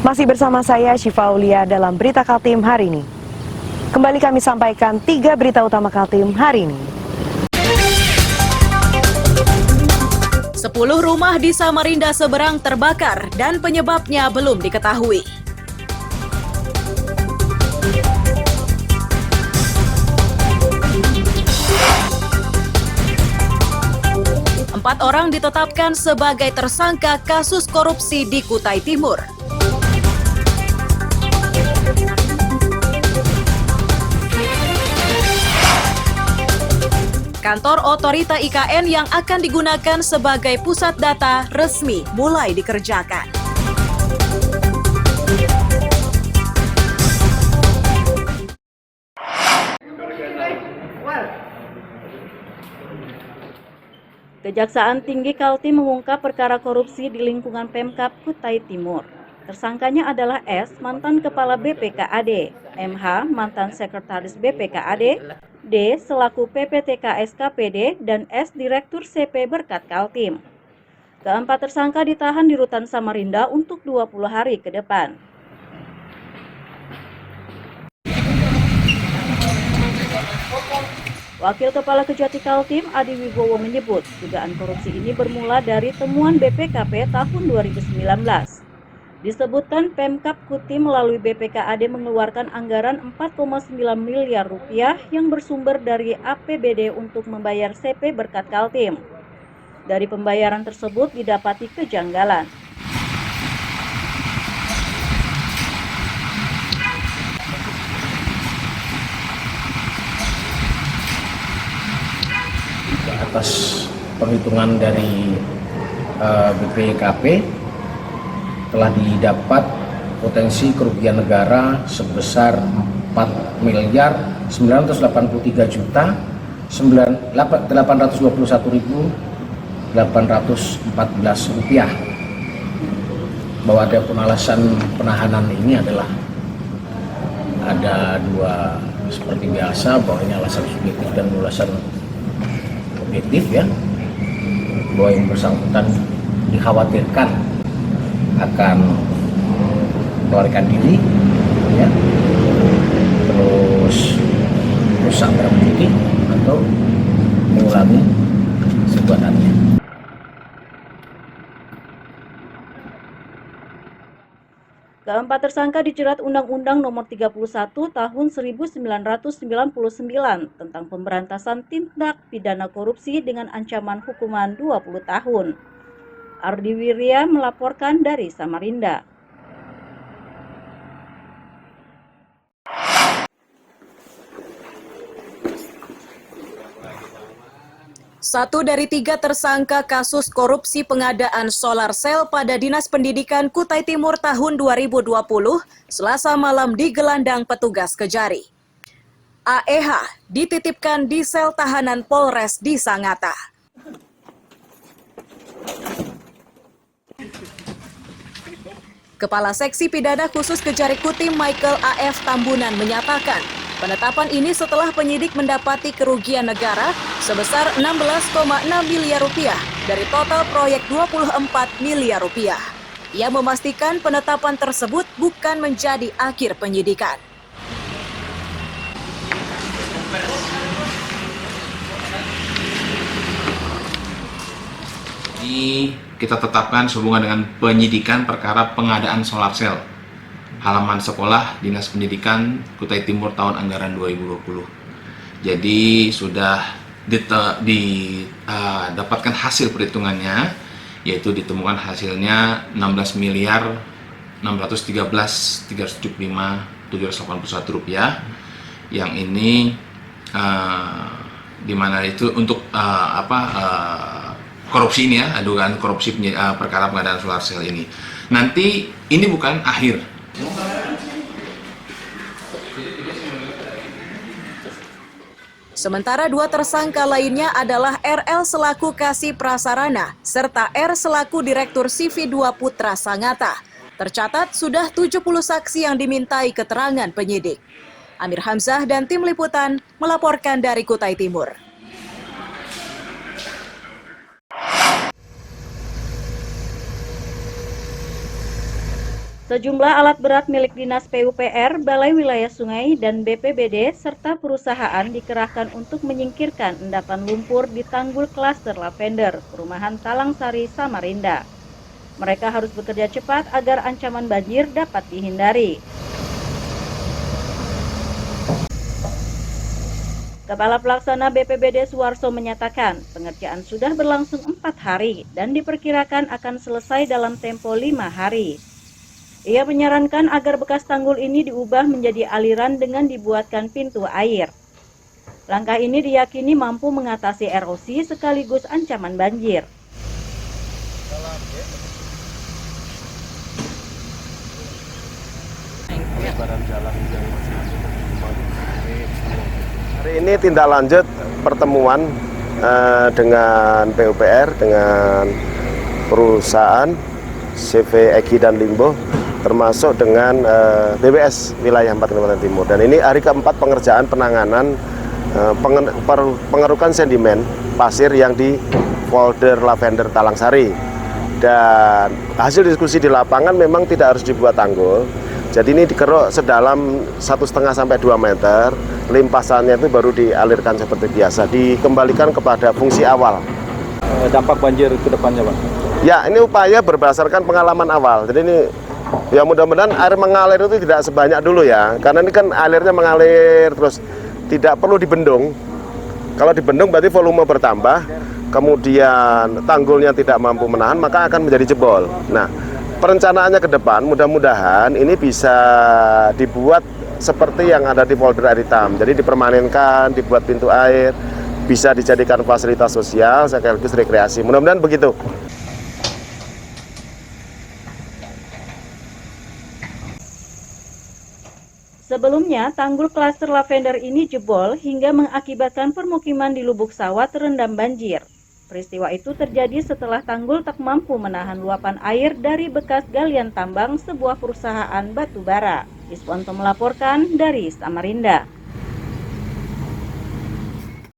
Masih bersama saya Syifa Aulia dalam Berita Kaltim hari ini. Kembali kami sampaikan 3 berita utama Kaltim hari ini. 10 rumah di Samarinda Seberang terbakar dan penyebabnya belum diketahui. Empat orang ditetapkan sebagai tersangka kasus korupsi di Kutai Timur. Kantor Otorita IKN yang akan digunakan sebagai pusat data resmi mulai dikerjakan. Kejaksaan Tinggi Kaltim mengungkap perkara korupsi di lingkungan Pemkab Kutai Timur. Tersangkanya adalah S, mantan Kepala BPKAD, MH, mantan Sekretaris BPKAD, D, selaku PPTK SKPD, dan S, Direktur CP Berkat Kaltim. Keempat tersangka ditahan di Rutan Samarinda untuk 20 hari ke depan. Wakil Kepala Kejati Kaltim, Adi Wibowo menyebut, dugaan korupsi ini bermula dari temuan BPKP tahun 2019. Disebutkan Pemkab Kutim melalui BPKAD mengeluarkan anggaran 4,9 miliar rupiah yang bersumber dari APBD untuk membayar CP Berkat Kaltim. Dari pembayaran tersebut didapati kejanggalan. Atas perhitungan dari BPKP telah didapat potensi kerugian negara sebesar 4.821.814 rupiah. Bahwa ada penalasan penahanan ini adalah ada dua seperti biasa, bahwa ini alasan subjektif dan alasan objektif ya, bahwa yang bersangkutan dikhawatirkan akan melarikan diri ya, terus rusak barang bukti atau mengulangi perbuatannya. Keempat tersangka dijerat Undang-Undang Nomor 31 Tahun 1999 tentang pemberantasan tindak pidana korupsi dengan ancaman hukuman 20 tahun. Ardi Wirya melaporkan dari Samarinda. Satu dari 3 tersangka kasus korupsi pengadaan solar cell pada Dinas Pendidikan Kutai Timur tahun 2020, Selasa malam digelandang petugas Kejari. AEH dititipkan di sel tahanan Polres di Sangatta. Kepala Seksi Pidana Khusus Kejari Kutim Michael A.F. Tambunan menyatakan, penetapan ini setelah penyidik mendapati kerugian negara sebesar 16,6 miliar rupiah dari total proyek 24 miliar rupiah. Ia memastikan penetapan tersebut bukan menjadi akhir penyidikan. Ini kita tetapkan sehubungan dengan penyidikan perkara pengadaan solar cell halaman sekolah Dinas Pendidikan Kutai Timur tahun anggaran 2020. Jadi sudah didapatkan hasil perhitungannya, yaitu ditemukan hasilnya 16.613.375.781 rupiah. Yang ini di mana itu untuk korupsi ini ya, dugaan korupsi perkara pengadaan solar cell ini. Nanti ini bukan akhir. Sementara 2 tersangka lainnya adalah RL selaku Kasih Prasarana serta R selaku Direktur CV2 Putra Sangatta. Tercatat sudah 70 saksi yang dimintai keterangan penyidik. Amir Hamzah dan tim liputan melaporkan dari Kutai Timur. Sejumlah alat berat milik Dinas PUPR, Balai Wilayah Sungai, dan BPBD serta perusahaan dikerahkan untuk menyingkirkan endapan lumpur di tanggul klaster lavender, Perumahan Talangsari, Samarinda. Mereka harus bekerja cepat agar ancaman banjir dapat dihindari. Kepala Pelaksana BPBD Suwarso menyatakan pengerjaan sudah berlangsung 4 hari dan diperkirakan akan selesai dalam tempo 5 hari. Ia menyarankan agar bekas tanggul ini diubah menjadi aliran dengan dibuatkan pintu air. Langkah ini diyakini mampu mengatasi erosi sekaligus ancaman banjir. Hari ini tindak lanjut pertemuan dengan PUPR, dengan perusahaan CV Egi dan Limbo, termasuk dengan BWS Wilayah 4 Kalimantan Timur. Dan ini hari keempat pengerjaan penanganan pengerukan sedimen pasir yang di folder lavender Talangsari. Dan hasil diskusi di lapangan memang tidak harus dibuat tanggul. Jadi ini dikeruk sedalam 1,5 sampai 2 meter. Limpasannya itu baru dialirkan seperti biasa, dikembalikan kepada fungsi awal. Dampak banjir ke depannya, Pak? Ya, ini upaya berdasarkan pengalaman awal. Jadi ini ya mudah-mudahan air mengalir itu tidak sebanyak dulu ya. Karena ini kan alirnya mengalir terus, tidak perlu dibendung. Kalau dibendung berarti volume bertambah, kemudian tanggulnya tidak mampu menahan, maka akan menjadi jebol. Nah, perencanaannya ke depan mudah-mudahan ini bisa dibuat seperti yang ada di folder air hitam. Jadi dipermanenkan, dibuat pintu air, bisa dijadikan fasilitas sosial sekaligus rekreasi. Mudah-mudahan begitu. Sebelumnya, tanggul klaster lavender ini jebol hingga mengakibatkan permukiman di Lubuk Sawah terendam banjir. Peristiwa itu terjadi setelah tanggul tak mampu menahan luapan air dari bekas galian tambang sebuah perusahaan batu bara. Iswanto melaporkan dari Samarinda.